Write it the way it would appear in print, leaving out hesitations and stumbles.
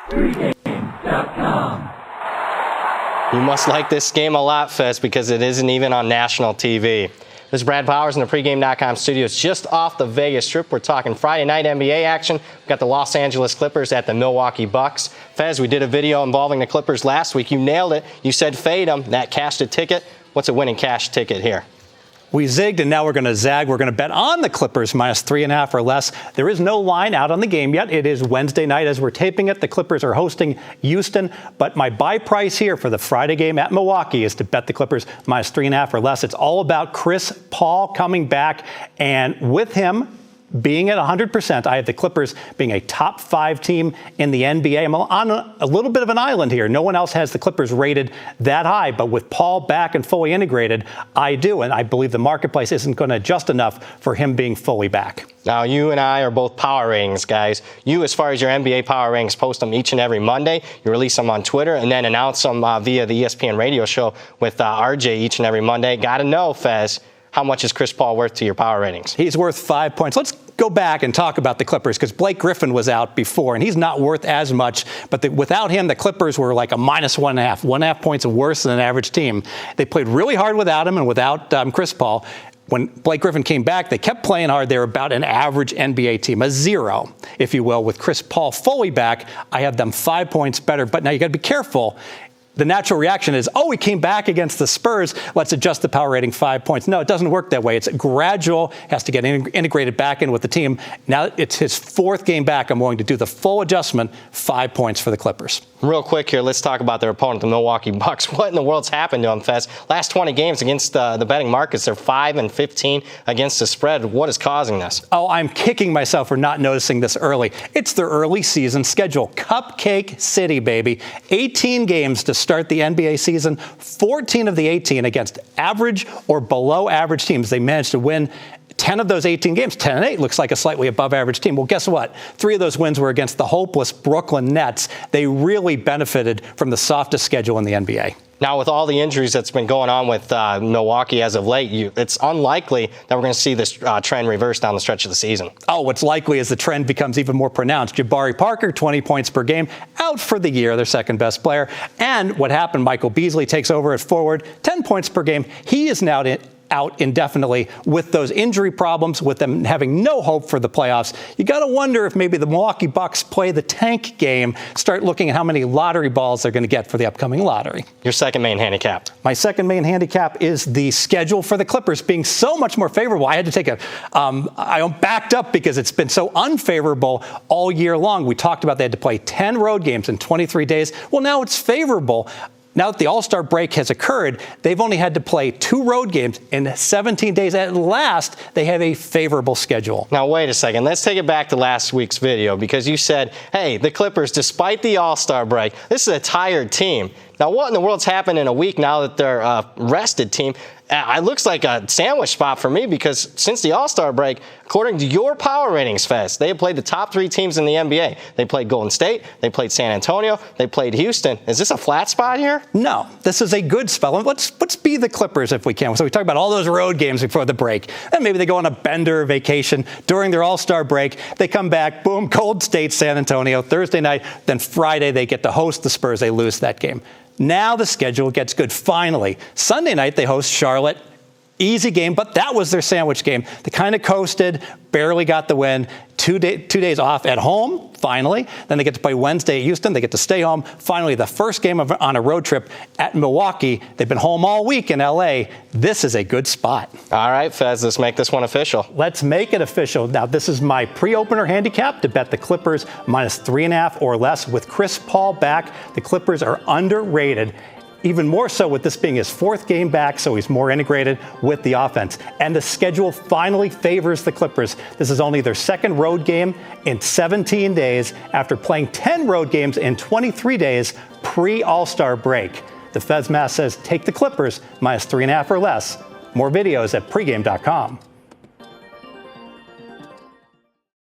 Pregame.com. You must like this game a lot, Fez, because it isn't even on national TV. This is Brad Powers in the Pregame.com studios just off the Vegas Strip. We're talking Friday night NBA action. We've got the Los Angeles Clippers at the Milwaukee Bucks. Fez, we did a video involving the Clippers last week. You nailed it. You said fade them. That cashed a ticket. What's a winning cash ticket here? We zigged, and now we're going to zag. We're going to bet on the Clippers minus 3.5 or less. There is no line out on the game yet. It is Wednesday night as we're taping it. The Clippers are hosting Houston. But my buy price here for the Friday game at Milwaukee is to bet the Clippers minus 3.5 or less. It's all about Chris Paul coming back. And with him being at 100%, I have the Clippers being a top 5 team in the NBA. I'm on a little bit of an island here. No one else has the Clippers rated that high, but with Paul back and fully integrated, I do. And I believe the marketplace isn't going to adjust enough for him being fully back. Now, you and I are both power ratings guys. You, as far as your NBA power ratings, post them each and every Monday. You release them on Twitter and then announce them via the ESPN radio show with RJ each and every Monday. Got to know, Fez, how much is Chris Paul worth to your power ratings? He's worth 5 points. Let's go back and talk about the Clippers because Blake Griffin was out before, and he's not worth as much. But without him, the Clippers were like a minus 1.5 points worse than an average team. They played really hard without him and without Chris Paul. When Blake Griffin came back, they kept playing hard. They were about an average NBA team, a 0, if you will. With Chris Paul fully back, I have them 5 points better. But now you got to be careful. The natural reaction is, oh, we came back against the Spurs. Let's adjust the power rating 5 points. No, it doesn't work that way. It's gradual, has to get integrated back in with the team. Now it's his 4th game back. I'm willing to do the full adjustment, 5 points for the Clippers. Real quick here, let's talk about their opponent, the Milwaukee Bucks. What in the world's happened to them, Fez? Last 20 games against the betting markets, they're 5-15 against the spread. What is causing this? Oh, I'm kicking myself for not noticing this early. It's their early season schedule. Cupcake City, baby. 18 games to start the NBA season, 14 of the 18 against average or below average teams. They managed to win 10 of those 18 games. 10-8 looks like a slightly above average team. Well, guess what? 3 of those wins were against the hopeless Brooklyn Nets. They really benefited from the softest schedule in the NBA. Now, with all the injuries that's been going on with Milwaukee as of late, it's unlikely that we're going to see this trend reverse down the stretch of the season. Oh, what's likely is the trend becomes even more pronounced. Jabari Parker, 20 points per game, out for the year, their second best player. And what happened, Michael Beasley takes over at forward, 10 points per game. He is now out indefinitely with those injury problems, with them having no hope for the playoffs. You got to wonder if maybe the Milwaukee Bucks play the tank game, start looking at how many lottery balls they're going to get for the upcoming lottery. Your second main handicap. My second main handicap is the schedule for the Clippers being so much more favorable. I had to take I backed up because it's been so unfavorable all year long. We talked about they had to play 10 road games in 23 days. Well, now it's favorable. Now that the All-Star break has occurred, they've only had to play 2 road games in 17 days. At last, they have a favorable schedule. Now, wait a second. Let's take it back to last week's video because you said, hey, the Clippers, despite the All-Star break, this is a tired team. Now, what in the world's happened in a week now that they're a rested team? It looks like a sandwich spot for me because since the All-Star break, according to your power ratings, Fez, they have played the top 3 teams in the NBA. They played Golden State, they played San Antonio, they played Houston. Is this a flat spot here? No, this is a good spell. Let's be the Clippers if we can. So we talk about all those road games before the break. And maybe they go on a bender vacation during their All-Star break. They come back, boom, Golden State, San Antonio, Thursday night. Then Friday they get to host the Spurs. They lose that game. Now the schedule gets good, finally. Sunday night, they host Charlotte. Easy game, but that was their sandwich game. They kind of coasted, barely got the win. 2 days off at home, finally. Then they get to play Wednesday at Houston. They get to stay home. Finally, the first game on a road trip at Milwaukee. They've been home all week in L.A. This is a good spot. All right, Fez, let's make this one official. Let's make it official. Now, this is my pre-opener handicap to bet the Clippers minus 3.5 or less. With Chris Paul back, the Clippers are underrated. Even more so with this being his 4th game back, so he's more integrated with the offense. And the schedule finally favors the Clippers. This is only their 2nd road game in 17 days after playing 10 road games in 23 days pre-All-Star break. The Fez Math says take the Clippers minus 3.5 or less. More videos at pregame.com.